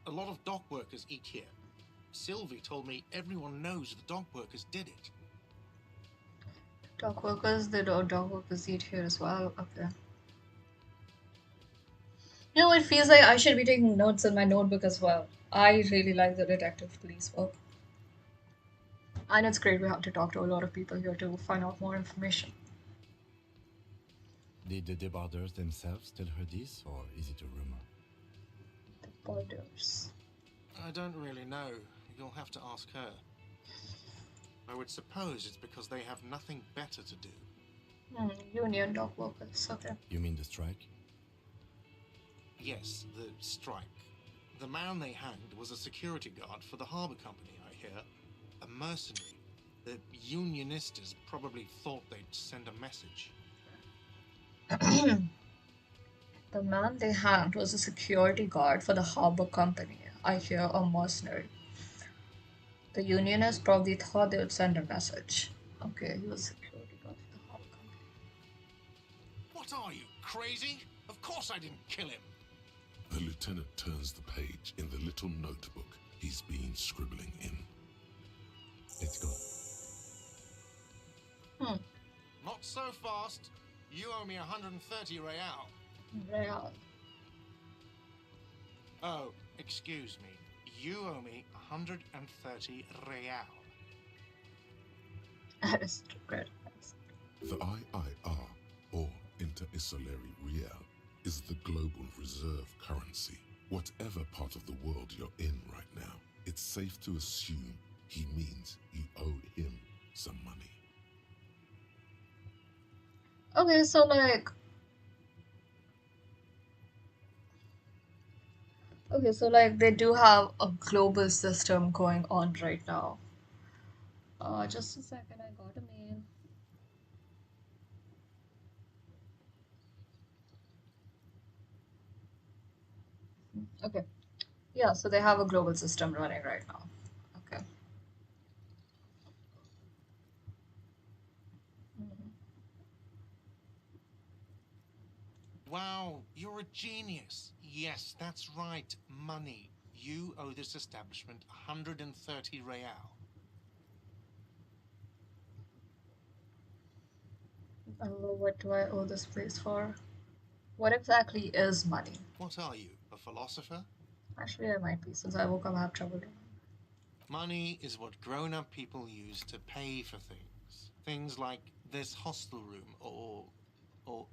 a lot of dock workers eat here. Sylvie told me everyone knows the dock workers did it. Dock workers, the dog workers eat here as well. Okay. You know, it feels like I should be taking notes in my notebook as well. I really like the detective police work. And it's great we have to talk to a lot of people here to find out more information. Did the debarders themselves tell her this, or is it a rumor? The borders. I don't really know. You'll have to ask her. I would suppose it's because they have nothing better to do. Union dock workers. Okay. You mean the strike? Yes, the strike. The man they hanged was a security guard for the harbour company, I hear. A mercenary. The unionistas probably thought they'd send a message. The man they hanged was a security guard for the harbour company. I hear a mercenary. The unionists probably thought they would send a message. Okay, he was a security guard for the harbour company. What are you, crazy? Of course I didn't kill him. The lieutenant turns the page in the little notebook he's been scribbling in. Let's go. Not so fast. You owe me 130 real. Real. Oh, excuse me. You owe me 130 real. Aristocrat. The IIR, or Inter-Isolary Real, is the global reserve currency. Whatever part of the world you're in right now, it's safe to assume he means you owe him some money. Okay, so like, they do have a global system going on right now. Just a second, I got a mail. Okay, yeah, so they have a global system running right now. Okay. Mhm. Wow, you're a genius. Yes, that's right. Money. You owe this establishment 130 real. What do I owe this place for? What exactly is money? What are you, a philosopher? Actually, I might be, since I woke up, I have trouble. Money is what grown-up people use to pay for things. Things like this hostel room or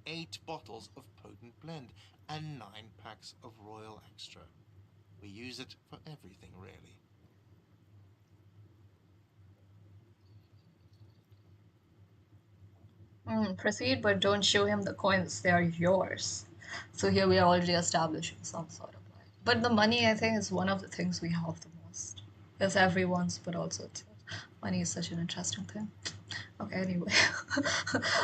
8 bottles of potent blend and 9 packs of Royal Extra. We use it for everything, really. Proceed, but don't show him the coins. They are yours. So here we are already establishing some sort of like. But the money, I think, is one of the things we have the most. It's everyone's, but also it's, money is such an interesting thing. Okay, anyway.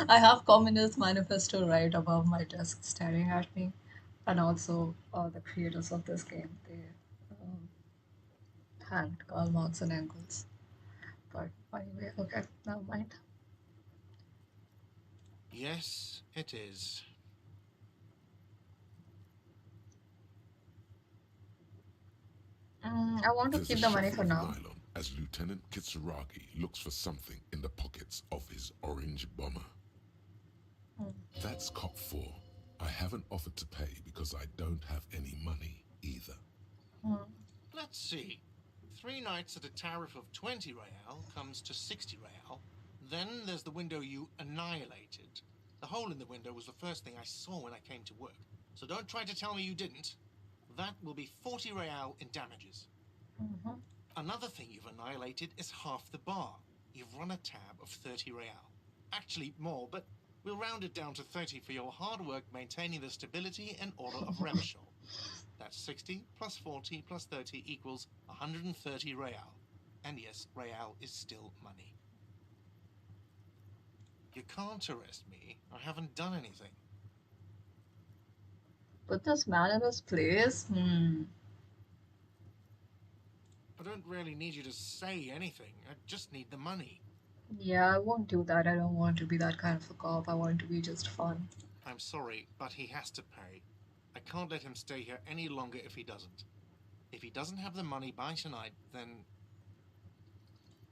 I have Communist Manifesto right above my desk staring at me. And also, the creators of this game, they um, hanged Karl Marx and Engels. But anyway, okay, never mind. Yes, it is. I want to There's a keep the money shuffle for of now. nylon as Lieutenant Kitsuragi looks for something in the pockets of his orange bomber. That's cop 4. I haven't offered to pay because I don't have any money either. Let's see. 3 nights at a tariff of 20 real comes to 60 real. Then there's the window you annihilated. The hole in the window was the first thing I saw when I came to work. So don't try to tell me you didn't. That will be 40 real in damages. Another thing you've annihilated is half the bar. You've run a tab of 30 real. Actually, more, but we'll round it down to 30 for your hard work maintaining the stability and order of Remshol. That's 60 plus 40 plus 30 equals 130 real. And yes, real is still money. You can't arrest me. I haven't done anything. Put this man in his place? I don't really need you to say anything. I just need the money. Yeah, I won't do that. I don't want to be that kind of a cop. I want it to be just fun. I'm sorry, but he has to pay. I can't let him stay here any longer if he doesn't. If he doesn't have the money by tonight, then...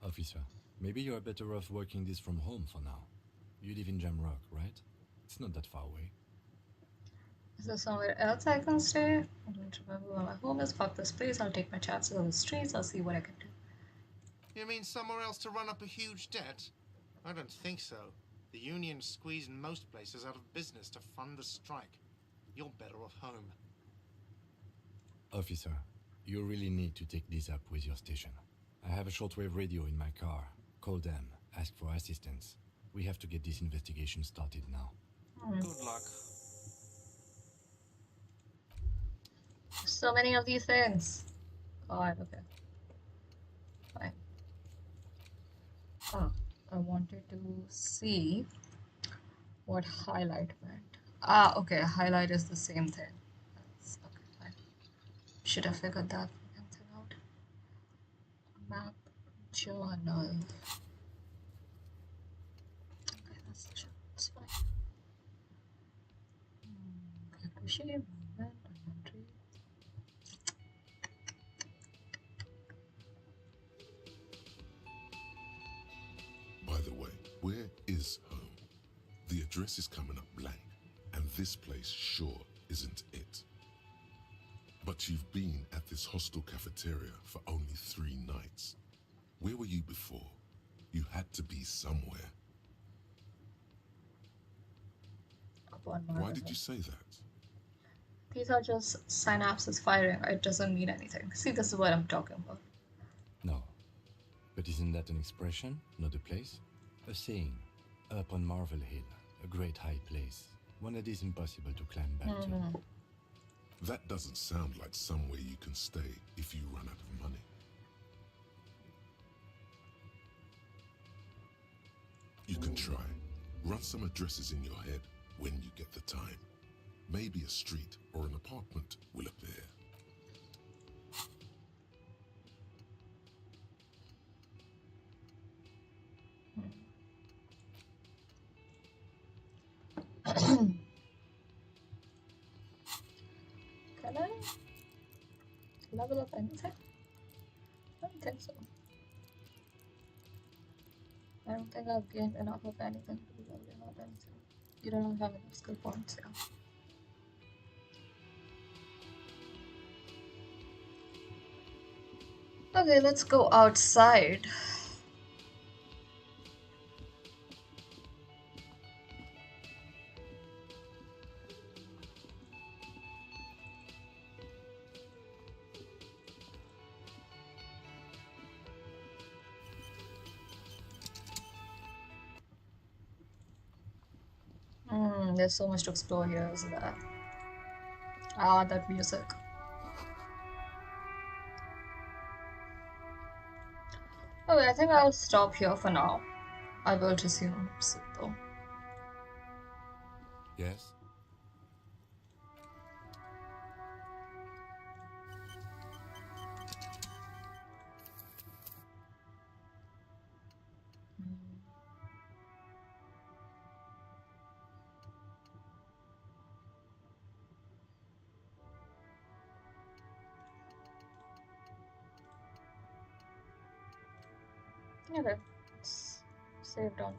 Officer, maybe you are better off working this from home for now. You live in Jamrock, right? It's not that far away. Is there somewhere else I can stay? I don't remember where my home is. Fuck this place. I'll take my chances on the streets. I'll see what I can do. You mean somewhere else to run up a huge debt? I don't think so. The union squeezed most places out of business to fund the strike. You're better off home. Officer, you really need to take this up with your station. I have a shortwave radio in my car. Call them. Ask for assistance. We have to get this investigation started now. Good luck. So many of these things. God, okay. Fine. I wanted to see what highlight meant. Okay, highlight is the same thing. Okay, fine. Should have figured that thing out. Map journal. Okay, that's fine. Kyokushi, movement, inventory. By the way, where is home? The address is coming up blank, and this place sure isn't it. But you've been at this hostel cafeteria for only 3 nights. Where were you before? You had to be somewhere. Upon Why Marvel did you Hill. say that? These are just synapses firing. It doesn't mean anything. See, this is what I'm talking about. No. But isn't that an expression, not a place? A saying. Up on Marvel Hill, a great high place. One that is impossible to climb back to. That doesn't sound like somewhere you can stay if you run out of money. You can try. Run some addresses in your head when you get the time. Maybe a street or an apartment will appear. Can I level up anything? I don't think so. I don't think I've gained enough of anything to be leveling up anything. You don't have enough skill points, yeah. Okay, let's go outside. There's so much to explore here, isn't there? Ah, that music. Okay, I think I'll stop here for now. I will resume though. Yes? Okay, it's saved only.